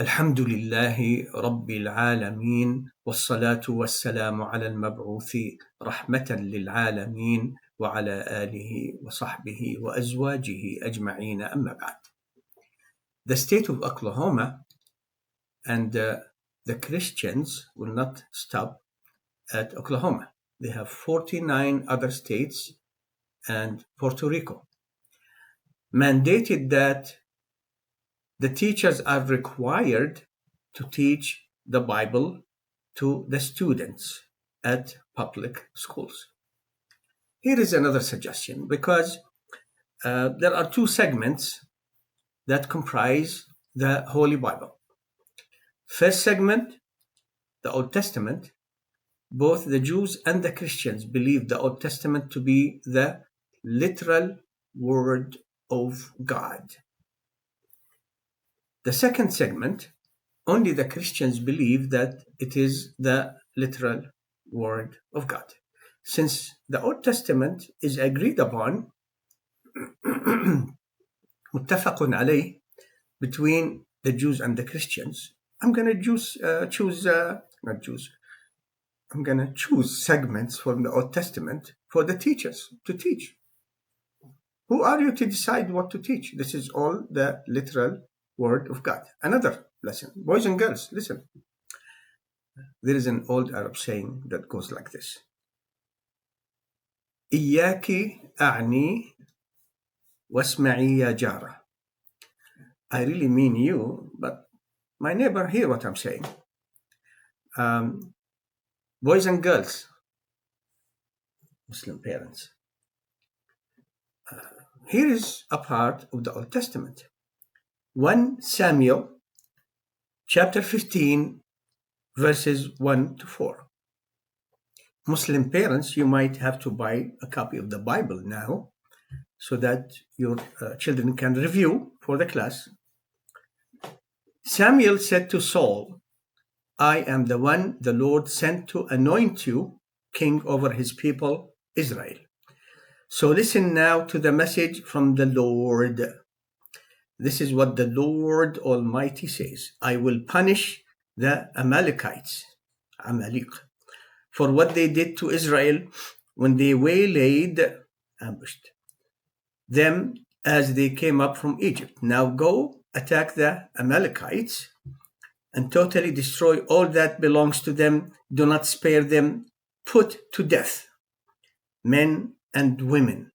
الحمد لله رب العالمين والصلاة والسلام على المبعوث رحمة للعالمين وعلى آله وصحبه وأزواجه أجمعين أما بعد. The state of Oklahoma and the Christians will not stop at Oklahoma. They have 49 other states and Puerto Rico mandated that the teachers are required to teach the Bible to the students at public schools. Here is another suggestion, because there are two segments that comprise the Holy Bible. First segment, the Old Testament. Both the Jews and the Christians believe the Old Testament to be the literal Word of God. The second segment, only the Christians believe that it is the literal Word of God. Since the Old Testament is agreed upon, متفق عليه, between the Jews and the Christians, I'm going to choose segments from the Old Testament for the teachers to teach. Who are you to decide what to teach? This is all the literal Word of God. Another lesson. Boys and girls, listen. There is an old Arab saying that goes like this. إياكي أعني واسمعي يا جارة. I really mean you, but my neighbor hear what I'm saying. Boys and girls, Muslim parents, here is a part of the Old Testament. 1 Samuel chapter 15 verses 1 to 4. Muslim parents, you might have to buy a copy of the Bible now so that your children can review for the class. Samuel said to Saul, I am the one the Lord sent to anoint you king over his people, Israel. So listen now to the message from the Lord. This is what the Lord Almighty says. I will punish the Amalekites, Amalek, for what they did to Israel when they ambushed them as they came up from Egypt. Now go attack the Amalekites and totally destroy all that belongs to them. Do not spare them. Put to death men and women,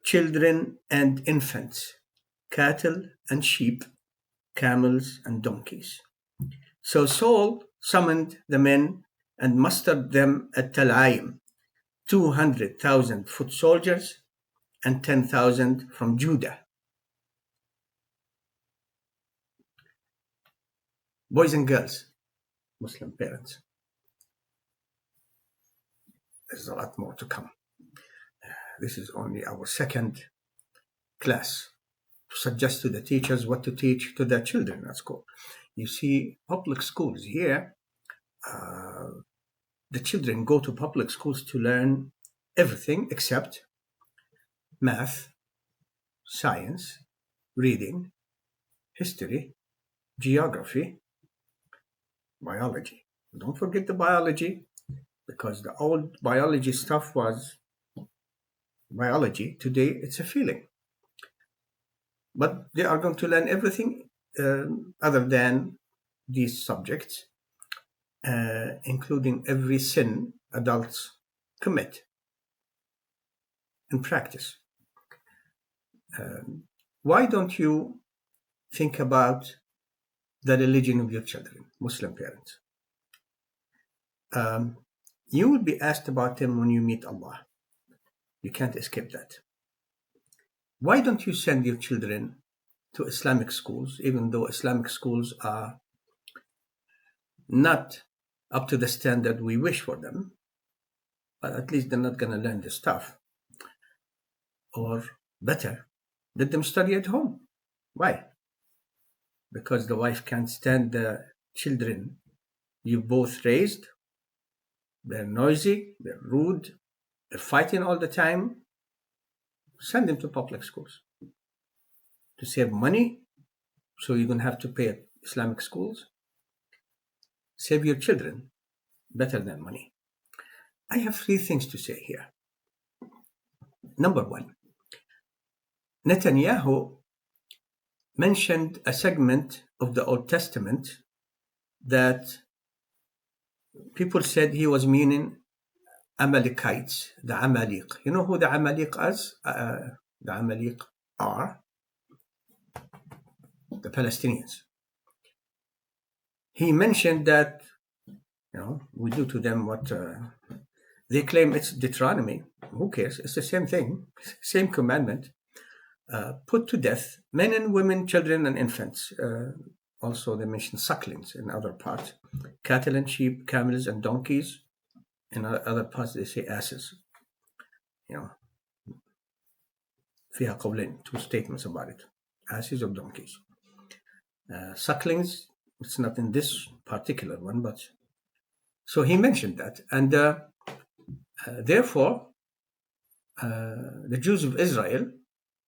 children and infants, cattle and sheep, camels and donkeys. So Saul summoned the men and mustered them at Telaim, 200,000 foot soldiers and 10,000 from Judah. Boys and girls, Muslim parents, there's a lot more to come. This is only our second class to suggest to the teachers what to teach to their children at school. You see, public schools here, the children go to public schools to learn everything except math, science, reading, history, geography, biology. Don't forget the biology, because the old biology stuff was biology. Today it's a feeling. But they are going to learn everything other than these subjects, including every sin adults commit and practice. Why don't you think about the religion of your children, Muslim parents? You will be asked about them when you meet Allah. You can't escape that. Why don't you send your children to Islamic schools, even though Islamic schools are not up to the standard we wish for them, but at least they're not going to learn this stuff. Or better, let them study at home. Why? Because the wife can't stand the children you both raised. They're noisy, they're rude, they're fighting all the time. Send them to public schools to save money, so you don't have to pay Islamic schools. Save your children better than money. I have three things to say here. Number one, Netanyahu mentioned a segment of the Old Testament that people said he was meaning Amalekites, the Amalek. You know who the Amalek is? The Amalek are the Palestinians. He mentioned that, we do to them what they claim it's Deuteronomy. Who cares? It's the same thing, same commandment. Put to death men and women, children and infants. Also, they mention sucklings in other parts. Cattle and sheep, camels and donkeys. In other parts, they say asses. فيها قولين, two statements about it. Asses or donkeys. Sucklings, it's not in this particular one, but so he mentioned that. And therefore, the Jews of Israel,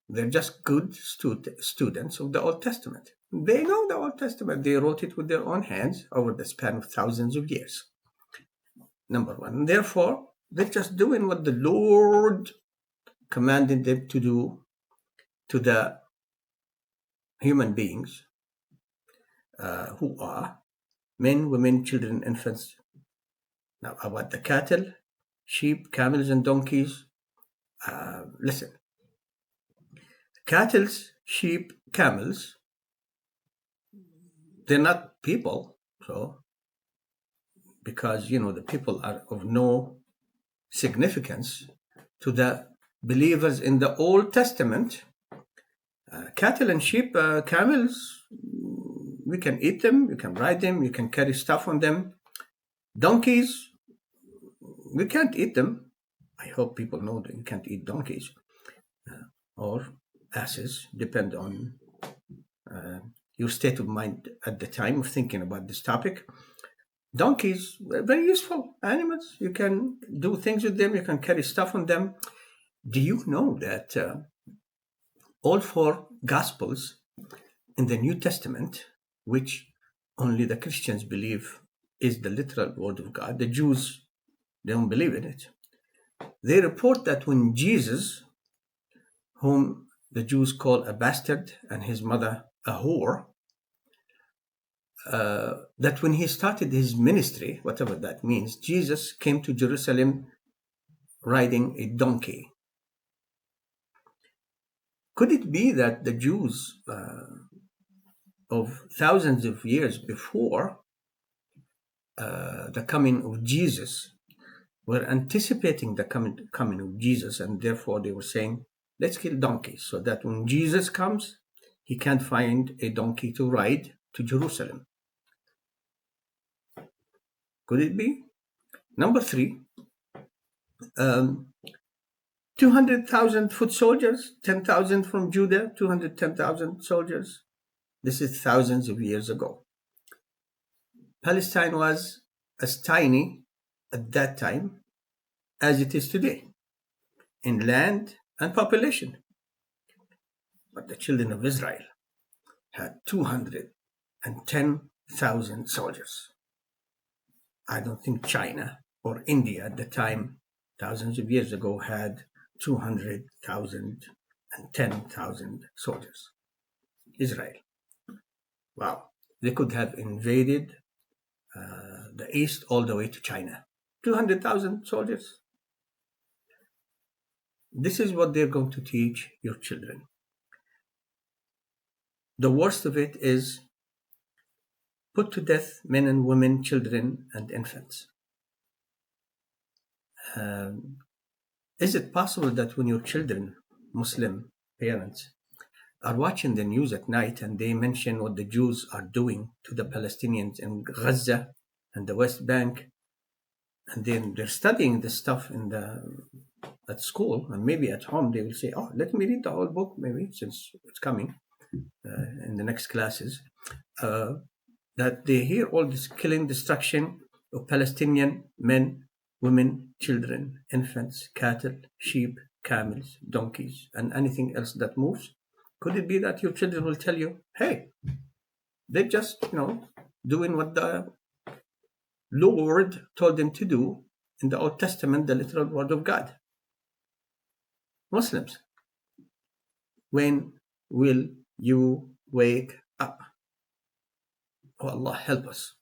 they're just good students of the Old Testament. They know the Old Testament. They wrote it with their own hands over the span of thousands of years. Number one. And therefore, they're just doing what the Lord commanded them to do to the human beings who are men, women, children, infants. Now, about the cattle, sheep, camels, and donkeys, listen. Cattle, sheep, camels, they're not people, so because the people are of no significance to the believers in the Old Testament. Cattle and sheep, camels, we can eat them, you can ride them, you can carry stuff on them. Donkeys, we can't eat them. I hope people know that you can't eat donkeys or asses, depend on your state of mind at the time of thinking about this topic. Donkeys, very useful animals. You can do things with them, you can carry stuff on them. Do you know that all four Gospels in the New Testament, which only the Christians believe is the literal word of God, the Jews, they don't believe in it. They report that when Jesus, whom the Jews call a bastard and his mother a whore, that when he started his ministry, whatever that means, Jesus came to Jerusalem riding a donkey. Could it be that the Jews of thousands of years before the coming of Jesus were anticipating the coming of Jesus, and therefore they were saying, let's kill donkeys so that when Jesus comes, he can't find a donkey to ride to Jerusalem? Could it be? Number three, 200,000 foot soldiers, 10,000 from Judah, 210,000 soldiers. This is thousands of years ago. Palestine was as tiny at that time as it is today in land and population. But the children of Israel had 210,000 soldiers. I don't think China or India at the time, thousands of years ago, had 200,000 and 10,000 soldiers. Israel. Wow. They could have invaded the east all the way to China. 200,000 soldiers. This is what they're going to teach your children. The worst of it is put to death men and women, children and infants. Is it possible that when your children, Muslim parents, are watching the news at night and they mention what the Jews are doing to the Palestinians in Gaza and the West Bank, and then they're studying this stuff at school, and maybe at home they will say, oh, let me read the whole book, maybe, since it's coming in the next classes, that they hear all this killing, destruction of Palestinian men, women, children, infants, cattle, sheep, camels, donkeys, and anything else that moves. Could it be that your children will tell you, hey, They're just, doing what the Lord told them to do in the Old Testament, the literal word of God. Muslims, when will you wake up? Oh, Allah help us.